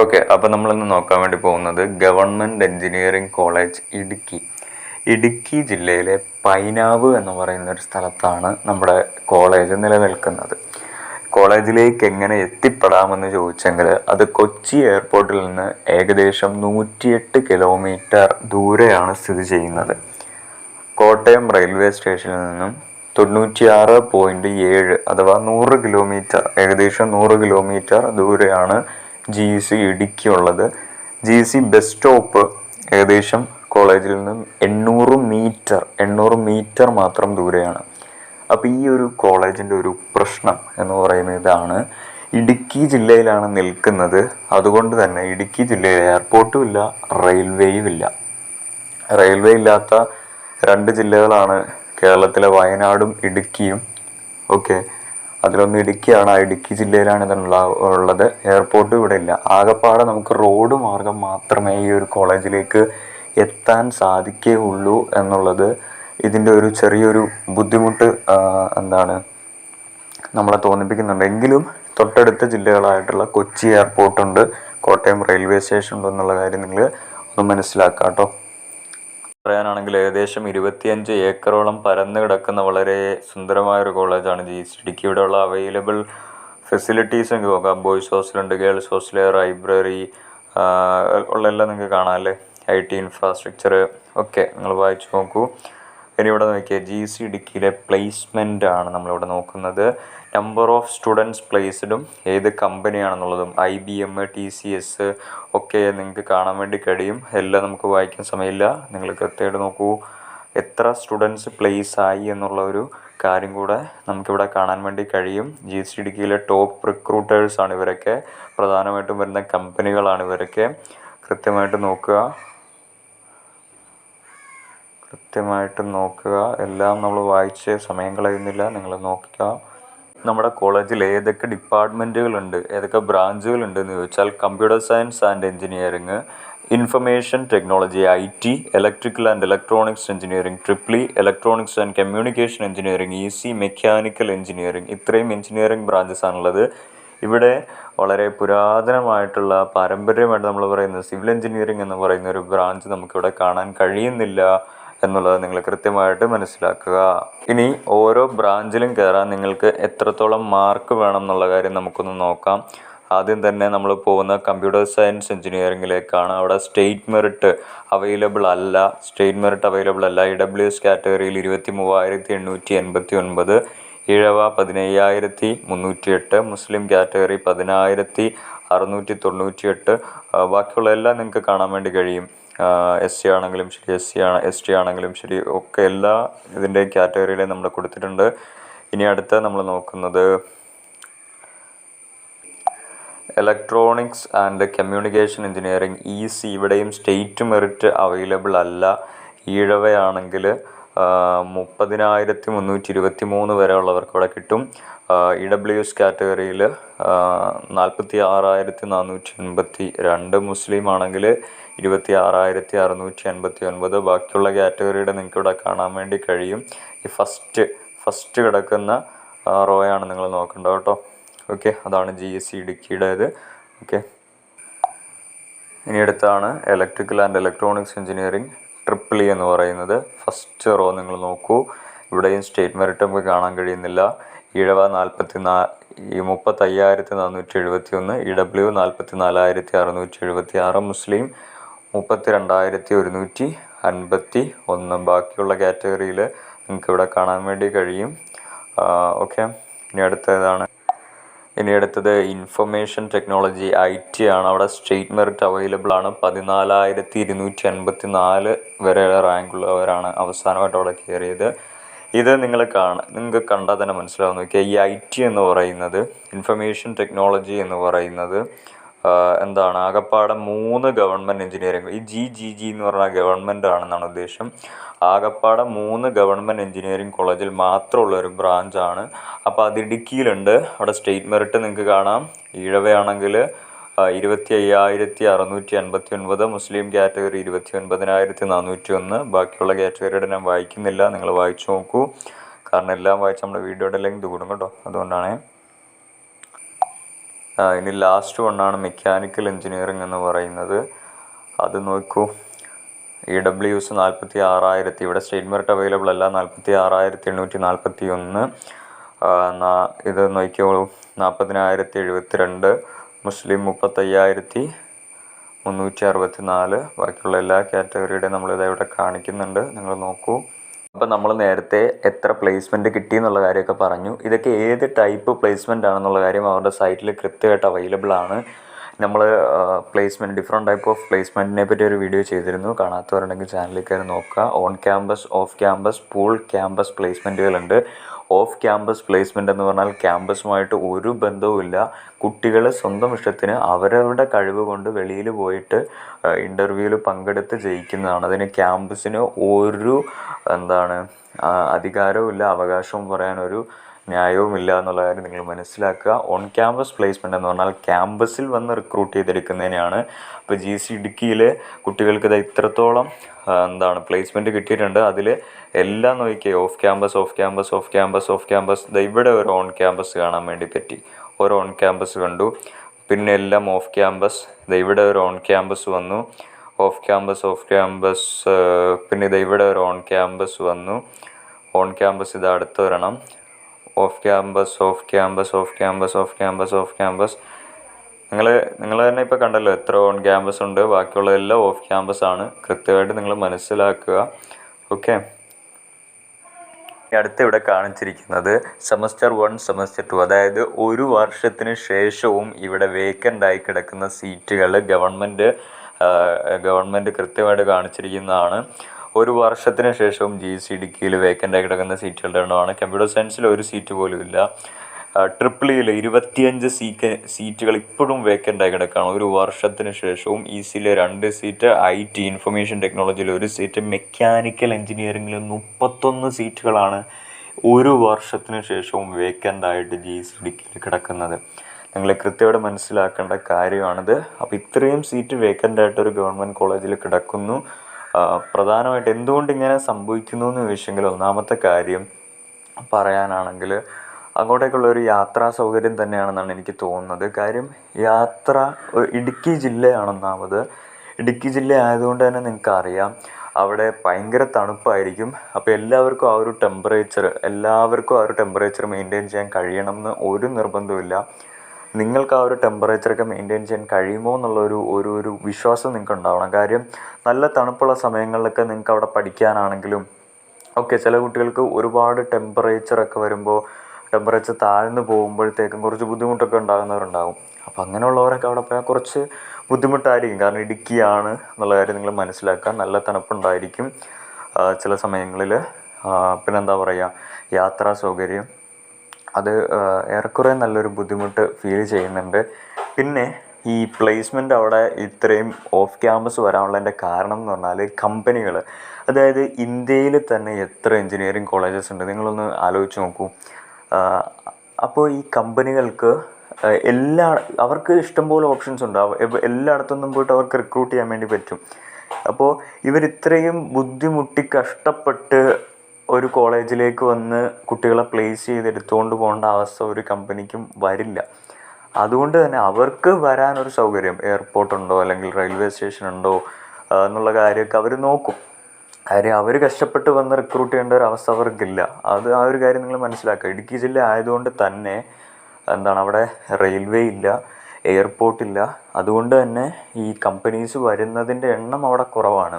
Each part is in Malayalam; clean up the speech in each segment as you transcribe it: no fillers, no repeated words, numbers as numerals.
ഓക്കെ, അപ്പോൾ നമ്മളിന്ന് നോക്കാൻ വേണ്ടി പോകുന്നത് government engineering college Idukki. Idukki ജില്ലയിലെ പൈനാവ് എന്ന് പറയുന്ന ഒരു സ്ഥലത്താണ് നമ്മുടെ കോളേജ് നിലനിൽക്കുന്നത്. കോളേജിലേക്ക് എങ്ങനെ എത്തിപ്പെടാമെന്ന് ചോദിച്ചെങ്കിൽ അത് കൊച്ചി എയർപോർട്ടിൽ നിന്ന് ഏകദേശം 108 കിലോമീറ്റർ ദൂരെയാണ് സ്ഥിതി ചെയ്യുന്നത്. കോട്ടയം റെയിൽവേ സ്റ്റേഷനിൽ നിന്നും 96.7 അഥവാ 100 കിലോമീറ്റർ, ഏകദേശം 100 കിലോമീറ്റർ ദൂരെയാണ് GEC ഇടുക്കി ഉള്ളത്. GEC ബസ് സ്റ്റോപ്പ് ഏകദേശം കോളേജിൽ നിന്നും 800 മീറ്റർ മാത്രം ദൂരെയാണ്. അപ്പോൾ ഈ ഒരു കോളേജിൻ്റെ ഒരു പ്രശ്നം എന്ന് പറയുന്നത് ഇതാണ്: ഇടുക്കി ജില്ലയിലാണ് നിൽക്കുന്നത്. അതുകൊണ്ട് തന്നെ ഇടുക്കി ജില്ലയിൽ എയർപോർട്ടും ഇല്ല, റെയിൽവേയും ഇല്ല. റെയിൽവേ ഇല്ലാത്ത 2 ജില്ലകളാണ് കേരളത്തിലെ വയനാടും ഇടുക്കിയും. ഓക്കെ, അതിലൊന്ന് ഇടുക്കിയാണ്. ആ ഇടുക്കി ജില്ലയിലാണ് ഉള്ളത്. എയർപോർട്ട് ഇവിടെ ഇല്ല. ആകെപ്പാടെ നമുക്ക് റോഡ് മാർഗം മാത്രമേ ഈ ഒരു കോളേജിലേക്ക് എത്താൻ സാധിക്കുകയുള്ളൂ എന്നുള്ളത് ഇതിൻ്റെ ഒരു ചെറിയൊരു ബുദ്ധിമുട്ട് നമ്മളെ തോന്നിപ്പിക്കുന്നുണ്ട്. എങ്കിലും തൊട്ടടുത്ത ജില്ലകളായിട്ടുള്ള കൊച്ചി എയർപോർട്ടുണ്ട്, കോട്ടയം റെയിൽവേ സ്റ്റേഷൻ ഉണ്ട് എന്നുള്ള കാര്യം നിങ്ങൾ ഒന്ന് മനസ്സിലാക്കാം കേട്ടോ. പറയാനാണെങ്കിൽ ഏകദേശം 25 ഏക്കറോളം പരന്നു കിടക്കുന്ന വളരെ സുന്ദരമായൊരു കോളേജാണ് GEC ഇടുക്കി. ഇവിടെയുള്ള അവൈലബിൾ ഫെസിലിറ്റീസ് നിങ്ങൾക്ക് നോക്കാം. ബോയ്സ് ഹോസ്റ്റലുണ്ട്, ഗേൾസ് ഹോസ്റ്റൽ, ലൈബ്രറി എല്ലാം നിങ്ങൾക്ക് കാണാം അല്ലേ. IT ഇൻഫ്രാസ്ട്രക്ചർ ഒക്കെ നിങ്ങൾ വായിച്ചു നോക്കൂ. ഇനി ഇവിടെ നോക്കിയാൽ GEC ഇടുക്കിയിലെ പ്ലേസ്മെൻ്റ് ആണ് നമ്മളിവിടെ നോക്കുന്നത്. നമ്പർ ഓഫ് സ്റ്റുഡൻസ് പ്ലേസ്ഡും ഏത് കമ്പനിയാണെന്നുള്ളതും IBM, TCS ഒക്കെ നിങ്ങൾക്ക് കാണാൻ വേണ്ടി കഴിയും. എല്ലാം നമുക്ക് വായിക്കാൻ സമയമില്ല. നിങ്ങൾ കൃത്യമായിട്ട് നോക്കൂ, എത്ര സ്റ്റുഡൻസ് പ്ലേസ് ആയി എന്നുള്ള ഒരു കാര്യം കൂടെ നമുക്കിവിടെ കാണാൻ വേണ്ടി കഴിയും. GEC ഇടുക്കിയിലെ ടോപ്പ് റിക്രൂട്ടേഴ്സാണ് ഇവരൊക്കെ. പ്രധാനമായിട്ടും വരുന്ന കമ്പനികളാണ് ഇവരൊക്കെ. കൃത്യമായിട്ട് നോക്കുക. എല്ലാം നമ്മൾ വായിച്ച് സമയം കളയുന്നില്ല, നിങ്ങൾ നോക്കുക. നമ്മുടെ കോളേജിൽ ഏതൊക്കെ ഡിപ്പാർട്ട്മെൻറ്റുകളുണ്ട്, ഏതൊക്കെ ബ്രാഞ്ചുകളുണ്ട് എന്ന് ചോദിച്ചാൽ computer science and engineering, information technology IT, electrical and electronics engineering, triple E, electronics and communication engineering, EC, mechanical engineering, ഇത്രയും എഞ്ചിനീയറിംഗ് ബ്രാഞ്ചസ് ആണുള്ളത്. ഇവിടെ വളരെ പുരാതനമായിട്ടുള്ള പാരമ്പര്യമായിട്ട് നമ്മൾ പറയുന്നത് സിവിൽ എഞ്ചിനീയറിംഗ് എന്ന് പറയുന്ന ഒരു ബ്രാഞ്ച് നമുക്കിവിടെ കാണാൻ കഴിയുന്നില്ല എന്നുള്ളത് നിങ്ങൾ കൃത്യമായിട്ട് മനസ്സിലാക്കുക. ഇനി ഓരോ ബ്രാഞ്ചിലും കയറാൻ നിങ്ങൾക്ക് എത്രത്തോളം മാർക്ക് വേണം എന്നുള്ള കാര്യം നമുക്കൊന്ന് നോക്കാം. ആദ്യം തന്നെ നമ്മൾ പോകുന്ന കമ്പ്യൂട്ടർ സയൻസ് എഞ്ചിനീയറിംഗിലേക്കാണ്. അവിടെ സ്റ്റേറ്റ് മെറിറ്റ് അവൈലബിൾ അല്ല. EWS കാറ്റഗറിയിൽ 23,889, ഈഴവ 15,308, മുസ്ലിം കാറ്റഗറി 10,698. ബാക്കിയുള്ള എല്ലാം നിങ്ങൾക്ക് കാണാൻ വേണ്ടി കഴിയും. SC ആണെങ്കിലും ശരി, ST ആണെങ്കിലും ശരി, ഒക്കെ എല്ലാ ഇതിൻ്റെ കാറ്റഗറിയിലും നമ്മൾ കൊടുത്തിട്ടുണ്ട്. ഇനി അടുത്ത നമ്മൾ നോക്കുന്നത് electronics and communication engineering EC. ഇവിടെയും സ്റ്റേറ്റ് മെറിറ്റ് അവൈലബിൾ അല്ല. ഈഴവയാണെങ്കിൽ 30,323 വരെ ഉള്ളവർക്ക് ഇവിടെ കിട്ടും. EWS കാറ്റഗറിയിൽ 46,482, മുസ്ലിം ആണെങ്കിൽ 26,689. ബാക്കിയുള്ള കാറ്റഗറിയുടെ നിങ്ങൾക്ക് ഇവിടെ കാണാൻ വേണ്ടി കഴിയും. ഈ ഫസ്റ്റ് കിടക്കുന്ന റോയാണ് നിങ്ങൾ നോക്കേണ്ടത് കേട്ടോ. ഓക്കെ, അതാണ് GEC ഇടുക്കിയുടേത്. ഓക്കെ, ഇനി അടുത്താണ് electrical and electronics engineering triple E എന്ന് പറയുന്നത്. ഫസ്റ്റ് റോ നിങ്ങൾ നോക്കൂ. ഇവിടെയും സ്റ്റേറ്റ് മെറിറ്റ് നമുക്ക് കാണാൻ കഴിയുന്നില്ല. ഈഴവ 35,471, EW 44,676, മുസ്ലിം 32,151. ബാക്കിയുള്ള കാറ്റഗറിയിൽ നിങ്ങൾക്ക് ഇവിടെ കാണാൻ വേണ്ടി കഴിയും. ഓക്കെ, ഇനി അടുത്തത് ഇൻഫർമേഷൻ ടെക്നോളജി IT ആണ്. അവിടെ സ്റ്റേറ്റ് മെറിറ്റ് അവൈലബിൾ ആണ്. 14,284 വരെ റാങ്കുള്ളവരാണ് അവസാനമായിട്ട് അവിടെ കയറിയത്. ഇത് നിങ്ങൾക്ക് കണ്ടാൽ തന്നെ മനസ്സിലാവും. നോക്കിയാൽ ഈ IT എന്ന് പറയുന്നത്, ഇൻഫർമേഷൻ ടെക്നോളജി എന്ന് പറയുന്നത് എന്താണ്, ആകപ്പാടെ 3 ഗവൺമെൻറ് എഞ്ചിനീയറിംഗ്, ഈ GGG എന്ന് പറഞ്ഞാൽ ഗവൺമെൻറ് ആണെന്നാണ് ഉദ്ദേശം. ആകപ്പാടെ 3 ഗവൺമെൻറ് എഞ്ചിനീയറിംഗ് കോളേജിൽ മാത്രമുള്ള ഒരു ബ്രാഞ്ചാണ്. അപ്പോൾ അത് ഇടുക്കിയിലുണ്ട്. അവിടെ സ്റ്റേറ്റ് മെറിറ്റ് നിങ്ങൾക്ക് കാണാം. ഈഴവയാണെങ്കിൽ 25,659, മുസ്ലിം കാറ്റഗറി 29,401. ബാക്കിയുള്ള കാറ്റഗറിയുടെ ഞാൻ വായിക്കുന്നില്ല, നിങ്ങൾ വായിച്ചു നോക്കൂ. കാരണം എല്ലാം വായിച്ച് നമ്മുടെ വീഡിയോയുടെ ലെങ്ത് കൂടും കേട്ടോ, അതുകൊണ്ടാണ്. ഇനി ലാസ്റ്റ് വണ്ണാണ് മെക്കാനിക്കൽ എഞ്ചിനീയറിംഗ് എന്ന് പറയുന്നത്. അത് നോക്കൂ, EWS 46,000, ഇവിടെ സ്റ്റേറ്റ് മെറിറ്റ് അവൈലബിൾ അല്ല, 46,841. ഇത് നോക്കിയോളൂ, 40,072. മുസ്ലിം 35,364. ബാക്കിയുള്ള എല്ലാ കാറ്റഗറിയുടെയും നമ്മളിത് ഇവിടെ കാണിക്കുന്നുണ്ട്, നിങ്ങൾ നോക്കൂ. അപ്പോൾ നമ്മൾ നേരത്തെ എത്ര പ്ലേസ്മെൻറ്റ് കിട്ടി എന്നുള്ള കാര്യമൊക്കെ പറഞ്ഞു. ഇതൊക്കെ ഏത് ടൈപ്പ് പ്ലേസ്മെൻ്റ് ആണെന്നുള്ള കാര്യം അവരുടെ സൈറ്റിൽ കൃത്യമായിട്ട് അവൈലബിൾ ആണ്. നമ്മൾ പ്ലേസ്മെൻറ്റ്, ഡിഫറെൻറ്റ് ടൈപ്പ് ഓഫ് പ്ലേസ്മെൻറ്റിനെ പറ്റി ഒരു വീഡിയോ ചെയ്തിരുന്നു. കാണാത്തവരുണ്ടെങ്കിൽ ചാനലിൽ കയറി നോക്കുക. On campus, off campus, pool campus പ്ലേസ്മെൻറ്റുകളുണ്ട്. ഓഫ് ക്യാമ്പസ് പ്ലേസ്മെൻ്റ് എന്ന് പറഞ്ഞാൽ ക്യാമ്പസുമായിട്ട് ഒരു ബന്ധവുമില്ല. കുട്ടികൾ സ്വന്തം ഇഷ്ടത്തിന് അവരവരുടെ കഴിവ് കൊണ്ട് വെളിയിൽ പോയിട്ട് ഇൻ്റർവ്യൂവിൽ പങ്കെടുത്ത് ജയിക്കുന്നതാണ്. അതിന് ക്യാമ്പസിന് ഒരു അധികാരവും ഇല്ല, അവകാശവും പറയാനൊരു ന്യായവുമില്ല എന്നുള്ള കാര്യം നിങ്ങൾ മനസ്സിലാക്കുക. ഓൺ ക്യാമ്പസ് പ്ലേസ്മെൻ്റ് എന്ന് പറഞ്ഞാൽ ക്യാമ്പസിൽ വന്ന് റിക്രൂട്ട് ചെയ്തെടുക്കുന്നതിനാണ്. അപ്പോൾ GC ഇടുക്കിയിൽ കുട്ടികൾക്ക് ഇത് ഇത്രത്തോളം പ്ലേസ്മെൻറ്റ് കിട്ടിയിട്ടുണ്ട്. അതിൽ എല്ലാം നോക്കിയേ, off campus, off campus, off campus, off campus. ഇവിടെ ഒരു ഓൺ ക്യാമ്പസ് കാണാൻ വേണ്ടി പറ്റി, ഒരു ഓൺ ക്യാമ്പസ് കണ്ടു. പിന്നെ എല്ലാം ഓഫ് ക്യാമ്പസ്. ഇവിടെ ഒരു ഓൺ ക്യാമ്പസ് വന്നു, ഓഫ് ക്യാമ്പസ്, ഓഫ് ക്യാമ്പസ്. പിന്നെ ഇവിടെ ഒരു ഓൺ ക്യാമ്പസ് വന്നു, ഓൺ ക്യാമ്പസ്. ഇത് അടുത്ത് വരണം, off campus, off campus, off campus, off campus, off campus. നിങ്ങൾ തന്നെ ഇപ്പോൾ കണ്ടല്ലോ എത്ര ഓൺ ക്യാമ്പസ് ഉണ്ട്. ബാക്കിയുള്ളതെല്ലാം ഓഫ് ക്യാമ്പസ് ആണ്. കൃത്യമായിട്ട് നിങ്ങൾ മനസ്സിലാക്കുക. ഓക്കെ, അടുത്ത് ഇവിടെ കാണിച്ചിരിക്കുന്നത് സെമസ്റ്റർ 1, സെമസ്റ്റർ 2, അതായത് ഒരു വർഷത്തിന് ശേഷവും ഇവിടെ വേക്കൻ്റ് ആയി കിടക്കുന്ന സീറ്റുകൾ ഗവൺമെൻറ് കൃത്യമായിട്ട് കാണിച്ചിരിക്കുന്നതാണ്. ഒരു വർഷത്തിന് ശേഷവും GC ഇടുക്കിയിൽ വേക്കൻ്റ് ആയി കിടക്കുന്ന സീറ്റുകളുടെ എണ്ണമാണ്. കമ്പ്യൂട്ടർ സയൻസിൽ ഒരു സീറ്റ് പോലും ഇല്ല. ട്രിപ്പിളിയിൽ 25 സീറ്റുകൾ ഇപ്പോഴും വേക്കൻ്റ് ആയി കിടക്കുകയാണ് ഒരു വർഷത്തിന് ശേഷവും. ECയിൽ 2 സീറ്റ്, IT ഇൻഫർമേഷൻ ടെക്നോളജിയിൽ 1 സീറ്റ്, മെക്കാനിക്കൽ എഞ്ചിനീയറിംഗിൽ 31 സീറ്റുകളാണ് ഒരു വർഷത്തിന് ശേഷവും വേക്കൻ്റ് ആയിട്ട് GC ഇടുക്കിയിൽ കിടക്കുന്നത്. നിങ്ങൾ കൃത്യമായിട്ട് മനസ്സിലാക്കേണ്ട കാര്യമാണിത്. അപ്പോൾ ഇത്രയും സീറ്റ് വേക്കൻ്റ് ആയിട്ടൊരു ഗവൺമെൻറ് കോളേജിൽ കിടക്കുന്നു. പ്രധാനമായിട്ട് എന്തുകൊണ്ട് ഇങ്ങനെ സംഭവിക്കുന്നു എന്ന് ചോദിച്ചെങ്കിൽ, ഒന്നാമത്തെ കാര്യം പറയാനാണെങ്കിൽ അങ്ങോട്ടേക്കുള്ള ഒരു യാത്രാ സൗകര്യം തന്നെയാണെന്നാണ് എനിക്ക് തോന്നുന്നത്. കാര്യം യാത്ര, ഇടുക്കി ജില്ലയാണെന്നാമത്. ഇടുക്കി ജില്ല ആയതുകൊണ്ട് തന്നെ നിങ്ങൾക്കറിയാം അവിടെ ഭയങ്കര തണുപ്പായിരിക്കും. അപ്പോൾ എല്ലാവർക്കും ആ ഒരു ടെമ്പറേച്ചർ മെയിൻറ്റെയിൻ ചെയ്യാൻ കഴിയണം എന്ന് ഒരു നിർബന്ധമില്ല. നിങ്ങൾക്ക് ആ ഒരു ടെമ്പറേച്ചറൊക്കെ മെയിൻറ്റെയിൻ ചെയ്യാൻ കഴിയുമോ എന്നുള്ളൊരു ഒരു വിശ്വാസം നിങ്ങൾക്ക് ഉണ്ടാവണം. കാര്യം നല്ല തണുപ്പുള്ള സമയങ്ങളിലൊക്കെ നിങ്ങൾക്ക് അവിടെ പഠിക്കാനാണെങ്കിലും ഒക്കെ ചില കുട്ടികൾക്ക് ഒരുപാട് ടെമ്പറേച്ചറൊക്കെ വരുമ്പോൾ, ടെമ്പറേച്ചർ താഴ്ന്നു പോകുമ്പോഴത്തേക്കും കുറച്ച് ബുദ്ധിമുട്ടൊക്കെ ഉണ്ടാകുന്നവരുണ്ടാകും. അപ്പോൾ അങ്ങനെയുള്ളവരൊക്കെ അവിടെ പോയാൽ കുറച്ച് ബുദ്ധിമുട്ടായിരിക്കും. കാരണം ഇടുക്കിയാണ് എന്നുള്ള കാര്യം നിങ്ങൾ മനസ്സിലാക്കുക. നല്ല തണുപ്പുണ്ടായിരിക്കും ചില സമയങ്ങളിൽ. പിന്നെന്താ പറയുക, യാത്രാ സൗകര്യം അത് ഏറെക്കുറെ നല്ലൊരു ബുദ്ധിമുട്ട് ഫീൽ ചെയ്യുന്നുണ്ട്. പിന്നെ ഈ പ്ലേസ്മെൻ്റ് അവിടെ ഇത്രയും ഓഫ് ക്യാമ്പസ് വരാനുള്ളതിൻ്റെ കാരണം എന്ന് പറഞ്ഞാൽ കമ്പനികൾ, അതായത് ഇന്ത്യയിൽ തന്നെ എത്ര എഞ്ചിനീയറിംഗ് കോളേജസ് ഉണ്ട് നിങ്ങളൊന്ന് ആലോചിച്ച് നോക്കൂ. അപ്പോൾ ഈ കമ്പനികൾക്ക് അവർക്ക് ഇഷ്ടംപോലെ ഓപ്ഷൻസ് ഉണ്ടാവും. എല്ലായിടത്തൊന്നും പോയിട്ട് അവർക്ക് റിക്രൂട്ട് ചെയ്യാൻ വേണ്ടി പറ്റും. അപ്പോൾ ഇവരിത്രയും ബുദ്ധിമുട്ടി കഷ്ടപ്പെട്ട് ഒരു കോളേജിലേക്ക് വന്ന് കുട്ടികളെ പ്ലേസ് ചെയ്തെടുത്തുകൊണ്ട് പോകേണ്ട അവസ്ഥ ഒരു കമ്പനിക്കും വരില്ല. അതുകൊണ്ട് തന്നെ അവർക്ക് വരാനൊരു സൗകര്യം, എയർപോർട്ടുണ്ടോ അല്ലെങ്കിൽ റെയിൽവേ സ്റ്റേഷൻ ഉണ്ടോ എന്നുള്ള കാര്യമൊക്കെ അവർ നോക്കും. കാര്യം അവർ കഷ്ടപ്പെട്ട് വന്ന് റിക്രൂട്ട് ചെയ്യേണ്ട ഒരു അവസ്ഥ അവർക്കില്ല. ആ ഒരു കാര്യം നിങ്ങൾ മനസ്സിലാക്കുക. ഇടുക്കി ജില്ല ആയതുകൊണ്ട് തന്നെ അവിടെ റെയിൽവേ ഇല്ല, എയർപോർട്ടില്ല. അതുകൊണ്ട് തന്നെ ഈ കമ്പനീസ് വരുന്നതിൻ്റെ എണ്ണം അവിടെ കുറവാണ്.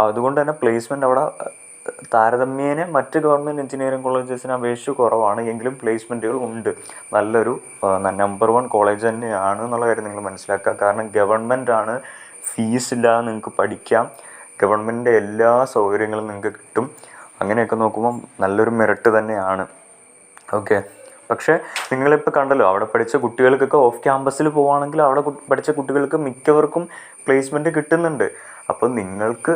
അതുകൊണ്ട് തന്നെ പ്ലേസ്മെൻറ്റ് അവിടെ താരതമ്യേന മറ്റ് ഗവൺമെൻറ് എഞ്ചിനീയറിംഗ് കോളേജസിനെ അപേക്ഷിച്ച് കുറവാണ്. എങ്കിലും പ്ലേസ്മെൻറ്റുകൾ ഉണ്ട്. നല്ലൊരു നമ്പർ 1 കോളേജ് തന്നെയാണ് എന്നുള്ള കാര്യം നിങ്ങൾ മനസ്സിലാക്കുക. കാരണം ഗവൺമെൻറ്റാണ്, ഫീസില്ലാതെ നിങ്ങൾക്ക് പഠിക്കാം, ഗവൺമെൻറ്റിൻ്റെ എല്ലാ സൗകര്യങ്ങളും നിങ്ങൾക്ക് കിട്ടും. അങ്ങനെയൊക്കെ നോക്കുമ്പം നല്ലൊരു മെറിറ്റ് തന്നെയാണ്. ഓക്കെ, പക്ഷേ നിങ്ങളിപ്പോൾ കണ്ടല്ലോ അവിടെ പഠിച്ച കുട്ടികൾക്കൊക്കെ ഓഫ് ക്യാമ്പസിൽ പോവുകയാണെങ്കിൽ അവിടെ പഠിച്ച കുട്ടികൾക്ക് മിക്കവർക്കും പ്ലേസ്മെൻറ്റ് കിട്ടുന്നുണ്ട്. അപ്പോൾ നിങ്ങൾക്ക്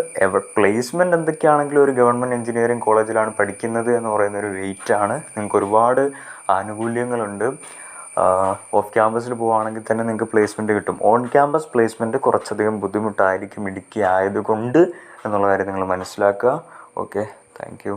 പ്ലേസ്മെൻറ്റ് എന്തൊക്കെയാണെങ്കിലും ഒരു ഗവൺമെൻറ് എഞ്ചിനീയറിംഗ് കോളേജിലാണ് പഠിക്കുന്നത് എന്ന് പറയുന്നൊരു വെയിറ്റാണ്. നിങ്ങൾക്ക് ഒരുപാട് ആനുകൂല്യങ്ങളുണ്ട്. ഓഫ് ക്യാമ്പസിൽ പോവുകയാണെങ്കിൽ തന്നെ നിങ്ങൾക്ക് പ്ലേസ്മെൻറ്റ് കിട്ടും. ഓൺ ക്യാമ്പസ് പ്ലേസ്മെൻറ്റ് കുറച്ചധികം ബുദ്ധിമുട്ടായിരിക്കും ഇടുക്കി ആയതുകൊണ്ട് എന്നുള്ള കാര്യം നിങ്ങൾ മനസ്സിലാക്കുക. Okay, thank you.